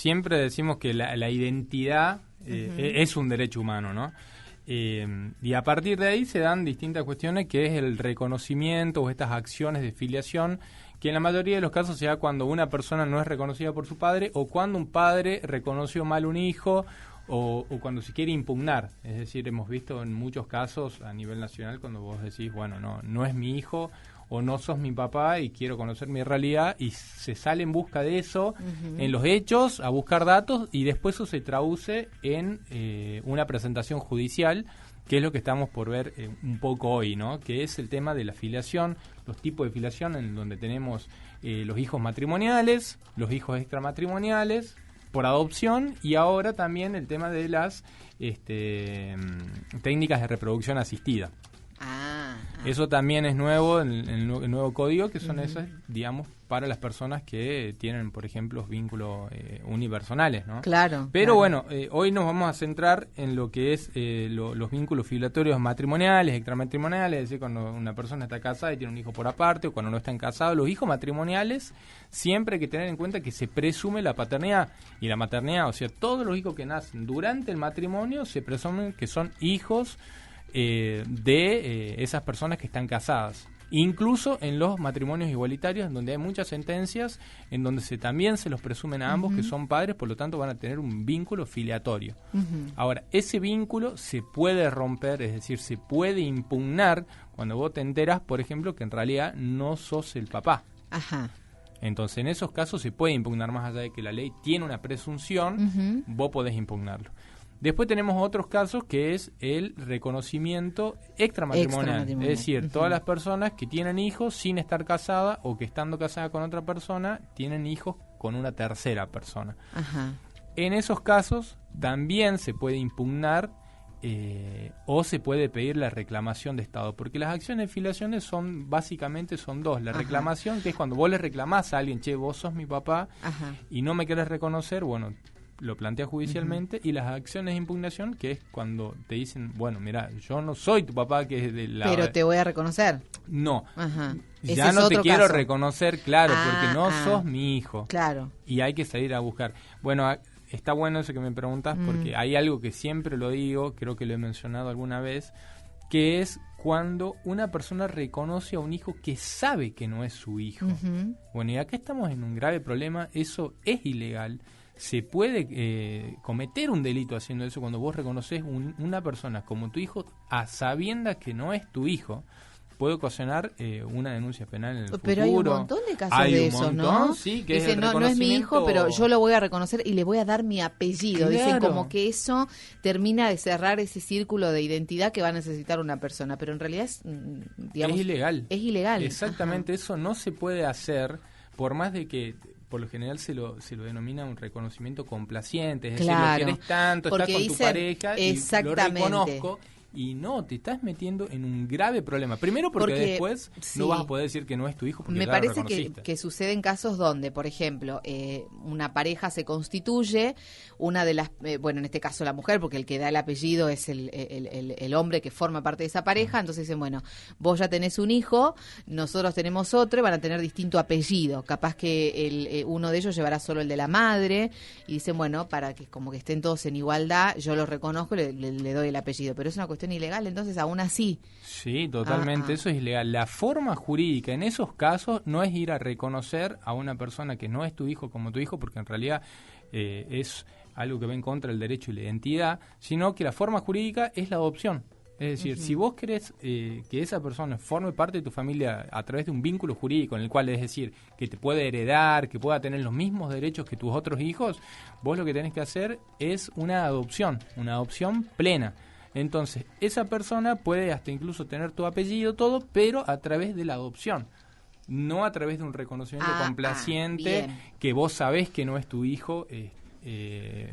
siempre decimos que la identidad es un derecho humano, ¿no? Y a partir de ahí se dan distintas cuestiones, que es el reconocimiento o estas acciones de filiación, que en la mayoría de los casos se da cuando una persona no es reconocida por su padre, o cuando un padre reconoció mal un hijo, o cuando se quiere impugnar. Es decir, hemos visto en muchos casos a nivel nacional cuando vos decís, bueno, no es mi hijo, o no sos mi papá y quiero conocer mi realidad, y se sale en busca de eso, en los hechos, a buscar datos, y después eso se traduce en una presentación judicial, que es lo que estamos por ver un poco hoy, ¿no? Que es el tema de la filiación, los tipos de filiación, en donde tenemos los hijos matrimoniales, los hijos extramatrimoniales, por adopción, y ahora también el tema de las técnicas de reproducción asistida. Eso también es nuevo en el nuevo código, que son esas, digamos, para las personas que tienen, por ejemplo, vínculos unipersonales, ¿no? Claro. Pero claro. bueno, hoy nos vamos a centrar en lo que es los vínculos filiatorios matrimoniales, extramatrimoniales, es decir, cuando una persona está casada y tiene un hijo por aparte, o cuando no están casados. Los hijos matrimoniales, siempre hay que tener en cuenta que se presume la paternidad y la maternidad, o sea, todos los hijos que nacen durante el matrimonio se presumen que son hijos de esas personas que están casadas. Incluso en los matrimonios igualitarios, en donde hay muchas sentencias, en donde también se los presumen a ambos que son padres, por lo tanto van a tener un vínculo filiatorio. Ahora, ese vínculo se puede romper, es decir, se puede impugnar cuando vos te enteras, por ejemplo, que en realidad no sos el papá. Ajá. Entonces, en esos casos se puede impugnar, más allá de que la ley tiene una presunción, vos podés impugnarlo. Después tenemos otros casos, que es el reconocimiento extramatrimonial. Es decir, todas las personas que tienen hijos sin estar casadas, o que estando casadas con otra persona, tienen hijos con una tercera persona. Ajá. En esos casos también se puede impugnar o se puede pedir la reclamación de Estado, porque las acciones de filiaciones básicamente son dos. La reclamación, que es cuando vos le reclamás a alguien, che, vos sos mi papá y no me querés reconocer, bueno, lo plantea judicialmente. Y las acciones de impugnación, que es cuando te dicen, bueno, mira, yo no soy tu papá, que es de la... Pero te voy a reconocer. No, Ese ya es no te otro quiero caso. reconocer, claro, porque no sos mi hijo. Claro. Y hay que salir a buscar. Bueno, está bueno eso que me preguntas, porque hay algo que siempre lo digo, creo que lo he mencionado alguna vez, que es cuando una persona reconoce a un hijo que sabe que no es su hijo. Bueno, y acá estamos en un grave problema, eso es ilegal. Se puede cometer un delito haciendo eso cuando vos reconoces una persona como tu hijo a sabiendas que no es tu hijo. Puede ocasionar una denuncia penal en el futuro. Pero hay un montón de casos de esos, ¿no? Sí, que dicen, es el no es mi hijo, pero yo lo voy a reconocer y le voy a dar mi apellido. Claro. Dicen como que eso termina de cerrar ese círculo de identidad que va a necesitar una persona, pero en realidad es, digamos... Es ilegal. Es ilegal. Exactamente, eso no se puede hacer, por más de que... Por lo general se lo denomina un reconocimiento complaciente, es decir, lo querés tanto, estás con tu pareja y lo reconozco, y no, te estás metiendo en un grave problema. Primero porque después no vas a poder decir que no es tu hijo, porque me claro, parece que suceden casos donde, por ejemplo, una pareja se constituye, una de las, bueno, en este caso la mujer, porque el que da el apellido es el hombre que forma parte de esa pareja, entonces dicen, bueno, vos ya tenés un hijo, nosotros tenemos otro, y van a tener distinto apellido, capaz que uno de ellos llevará solo el de la madre, y dicen, bueno, para que como que estén todos en igualdad, yo los reconozco y le doy el apellido, pero es una cuestión ilegal, entonces aún así. Sí, totalmente, eso es ilegal. La forma jurídica en esos casos no es ir a reconocer a una persona que no es tu hijo como tu hijo, porque en realidad es algo que va en contra del derecho y la identidad, sino que la forma jurídica es la adopción. Es decir, si vos querés que esa persona forme parte de tu familia a través de un vínculo jurídico en el cual, es decir, que te puede heredar, que pueda tener los mismos derechos que tus otros hijos, vos lo que tenés que hacer es una adopción plena. Entonces, esa persona puede hasta incluso tener tu apellido, todo, pero a través de la adopción. No a través de un reconocimiento complaciente que vos sabés que no es tu hijo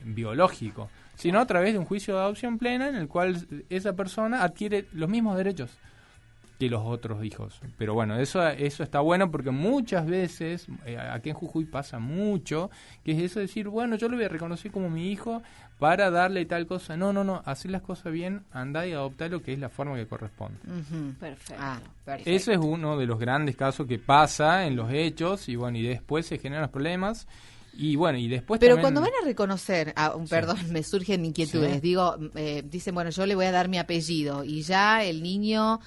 biológico, sino a través de un juicio de adopción plena en el cual esa persona adquiere los mismos derechos que los otros hijos. Pero bueno, eso está bueno porque muchas veces, aquí en Jujuy pasa mucho, que es eso de decir, bueno, yo lo voy a reconocer como mi hijo para darle tal cosa. No, hacer las cosas bien, andá y adoptá lo que es la forma que corresponde. Perfecto. Perfecto. Ese es uno de los grandes casos que pasa en los hechos y bueno, y después se generan los problemas. Y bueno, y después Pero también, cuando van a reconocer, perdón, me surgen inquietudes, Sí. digo, dicen, bueno, yo le voy a dar mi apellido y ya el niño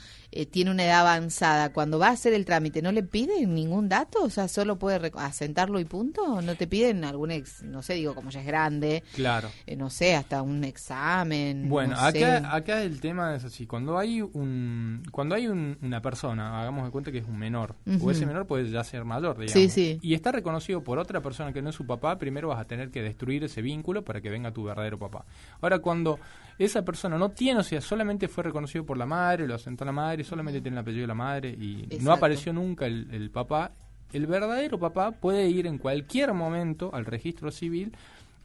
tiene una edad avanzada, cuando va a hacer el trámite, ¿no le piden ningún dato? O sea, ¿solo puede asentarlo y punto? ¿No te piden algún, no sé, digo, como ya es grande, claro. no sé, hasta un examen? Bueno, no sé. acá el tema es así, cuando hay una persona, hagamos de cuenta que es un menor, o ese menor puede ya ser mayor, digamos, Sí, sí. y está reconocido por otra persona que no es su papá, primero vas a tener que destruir ese vínculo para que venga tu verdadero papá. Ahora, cuando esa persona no tiene, o sea, solamente fue reconocido por la madre, lo asentó la madre, solamente tiene el apellido de la madre y Exacto. no apareció nunca el papá, el verdadero papá puede ir en cualquier momento al registro civil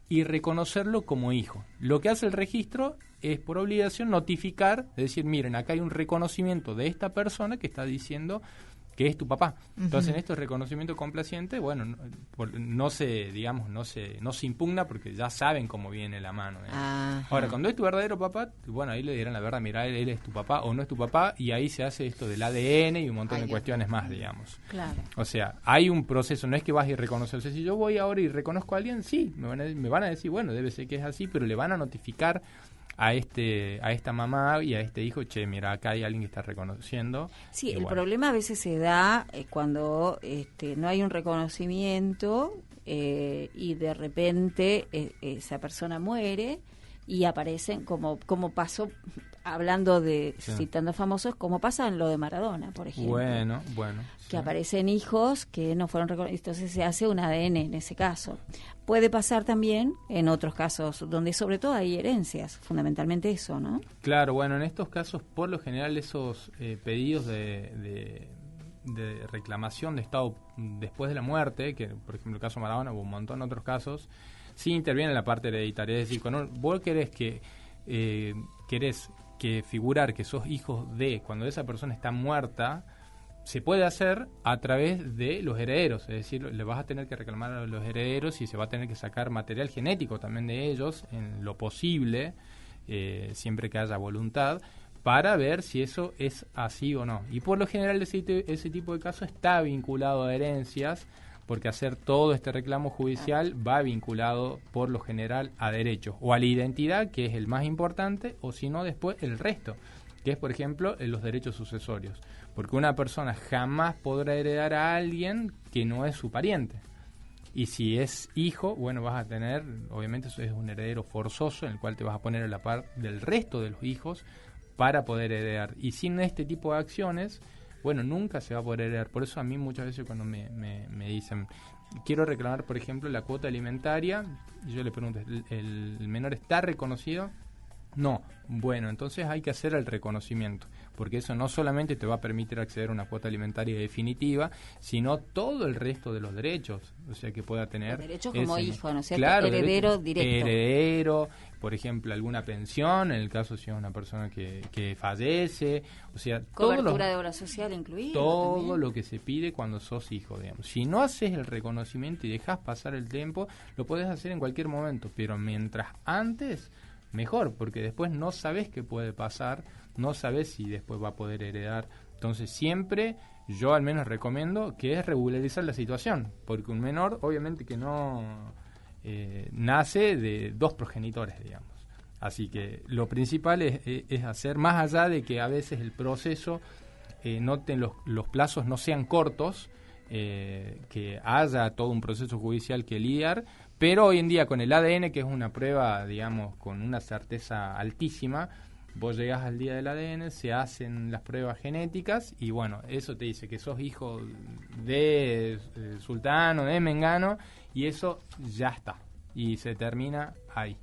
y reconocerlo como hijo. Lo que hace el registro es por obligación notificar, es decir, miren, acá hay un reconocimiento de esta persona que está diciendo que es tu papá. Entonces, en estos reconocimientos complacientes, bueno, no se impugna porque ya saben cómo viene la mano. Ahora, cuando es tu verdadero papá, bueno, ahí le dirán la verdad, mira, él es tu papá o no es tu papá, y ahí se hace esto del ADN y un montón de cuestiones más, digamos. Claro. O sea, hay un proceso, no es que vas y reconoces. O sea, si yo voy ahora y reconozco a alguien, sí, me van a decir, bueno, debe ser que es así, pero le van a notificar a esta mamá y a este hijo, che, mira, acá hay alguien que está reconociendo. Sí, y el bueno. problema a veces se da cuando no hay un reconocimiento y de repente esa persona muere y aparecen como pasó, hablando de, Sí. citando famosos, como pasa en lo de Maradona, por ejemplo. Bueno. Que Sí. aparecen hijos que no fueron reconocidos, entonces se hace un ADN en ese caso. Puede pasar también en otros casos donde sobre todo hay herencias, fundamentalmente eso, ¿no? Claro, bueno, en estos casos, por lo general, esos pedidos de reclamación de Estado después de la muerte, que por ejemplo el caso Maradona o un montón de otros casos, sí interviene en la parte hereditaria. Es decir, cuando vos querés que figurar que sos hijo de, cuando esa persona está muerta, se puede hacer a través de los herederos, es decir, le vas a tener que reclamar a los herederos y se va a tener que sacar material genético también de ellos, en lo posible, siempre que haya voluntad, para ver si eso es así o no. Y por lo general ese tipo de casos está vinculado a herencias, porque hacer todo este reclamo judicial va vinculado por lo general a derechos, o a la identidad, que es el más importante, o si no después el resto, que es por ejemplo los derechos sucesorios. Porque una persona jamás podrá heredar a alguien que no es su pariente. Y si es hijo, bueno, vas a tener, obviamente eso es un heredero forzoso en el cual te vas a poner a la par del resto de los hijos para poder heredar. Y sin este tipo de acciones, bueno, nunca se va a poder heredar. Por eso a mí muchas veces cuando me dicen, quiero reclamar, por ejemplo, la cuota alimentaria, y yo le pregunto, ¿el menor está reconocido? No. Bueno, entonces hay que hacer el reconocimiento, porque eso no solamente te va a permitir acceder a una cuota alimentaria definitiva, sino todo el resto de los derechos, o sea, que pueda tener... Los derechos como hijo, ¿no es cierto? Claro, Heredero directo. Heredero, por ejemplo, alguna pensión, en el caso si es una persona que fallece, o sea... Cobertura de obra social incluida. Todo también. lo que se pide cuando sos hijo, digamos. Si no haces el reconocimiento y dejas pasar el tiempo, lo podés hacer en cualquier momento, pero mientras antes... mejor, porque después no sabes qué puede pasar, no sabes si después va a poder heredar. Entonces siempre yo al menos recomiendo que es regularizar la situación, porque un menor obviamente que no nace de dos progenitores, digamos. Así que lo principal es hacer, más allá de que a veces el proceso, los plazos no sean cortos, que haya todo un proceso judicial que lidiar, pero hoy en día con el ADN, que es una prueba, digamos, con una certeza altísima, vos llegás al día del ADN, se hacen las pruebas genéticas y bueno, eso te dice que sos hijo de Sultano, de Mengano, y eso ya está, y se termina ahí.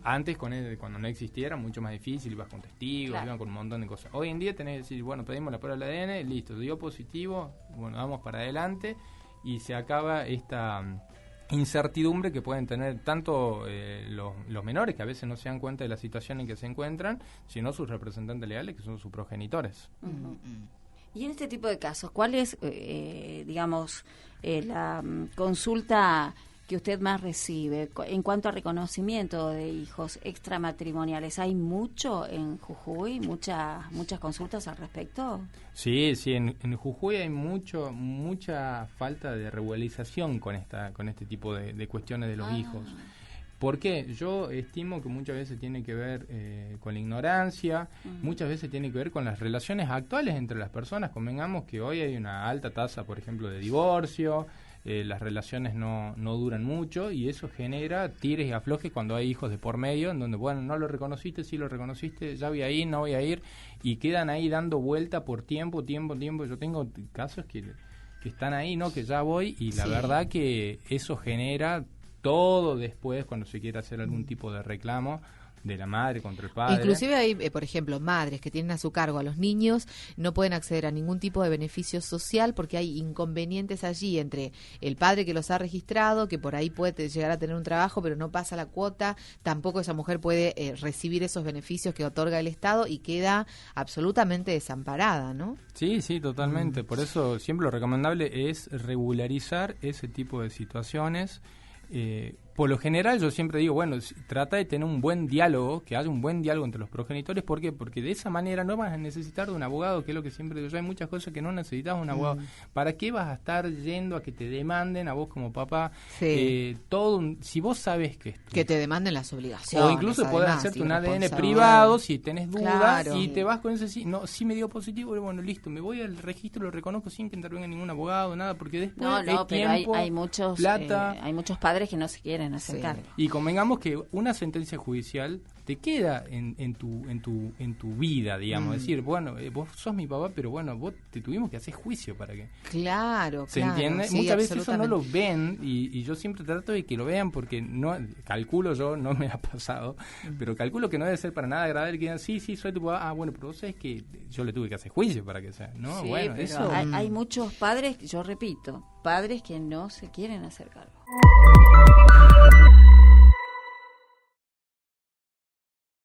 Antes, cuando no existía, era mucho más difícil, ibas con testigos, Claro. ibas con un montón de cosas. Hoy en día tenés que decir, bueno, pedimos la prueba del ADN, listo, dio positivo, bueno, vamos para adelante, y se acaba esta incertidumbre que pueden tener tanto los menores, que a veces no se dan cuenta de la situación en que se encuentran, sino sus representantes legales, que son sus progenitores. Ujú. Y en este tipo de casos, ¿cuál es, digamos, la consulta que usted más recibe en cuanto a reconocimiento de hijos extramatrimoniales? ¿Hay mucho en Jujuy? ¿Muchas consultas al respecto? Sí, en Jujuy hay mucha falta de regularización con este tipo de cuestiones de los hijos. ¿Por qué? Yo estimo que muchas veces tiene que ver con la ignorancia, muchas veces tiene que ver con las relaciones actuales entre las personas. Convengamos que hoy hay una alta tasa, por ejemplo, de divorcio, las relaciones no duran mucho y eso genera tires y aflojes cuando hay hijos de por medio, en donde, bueno, no lo reconociste, sí lo reconociste, ya voy a ir, no voy a ir, y quedan ahí dando vuelta por tiempo. Yo tengo casos que están ahí, ¿no? Que ya voy, y la verdad que eso genera todo después cuando se quiere hacer algún tipo de reclamo de la madre contra el padre. Inclusive hay, por ejemplo, madres que tienen a su cargo a los niños, no pueden acceder a ningún tipo de beneficio social porque hay inconvenientes allí entre el padre que los ha registrado, que por ahí puede llegar a tener un trabajo pero no pasa la cuota, tampoco esa mujer puede recibir esos beneficios que otorga el Estado y queda absolutamente desamparada, ¿no? Sí, totalmente. Por eso siempre lo recomendable es regularizar ese tipo de situaciones. Por lo general yo siempre digo, bueno, trata de tener un buen diálogo, que haya un buen diálogo entre los progenitores. ¿Por qué? Porque de esa manera no vas a necesitar de un abogado, que es lo que siempre digo yo. Hay muchas cosas que no necesitas de un abogado. ¿Para qué vas a estar yendo a que te demanden a vos como papá? Sí. Si vos sabes que te demanden las obligaciones. O incluso podés hacerte un ADN privado si tenés dudas, y te vas con ese sí me dio positivo, bueno, listo, me voy al registro, lo reconozco sin que intervenga ningún abogado, nada, porque después pero tiempo, hay muchos plata. Hay muchos padres que no se quieren hacer cargo. Y convengamos que una sentencia judicial te queda en tu vida, digamos, decir, bueno, vos sos mi papá, pero bueno, vos te tuvimos que hacer juicio para que... Claro, ¿Se entiende? Sí, muchas veces eso no lo ven y yo siempre trato de que lo vean porque no calculo yo, no me ha pasado, pero calculo que no debe ser para nada agradable que digan, sí, soy tu papá, bueno, pero vos sabés que yo le tuve que hacer juicio para que sea, ¿no? Sí, bueno, pero eso... hay muchos padres, yo repito, padres que no se quieren hacer cargo.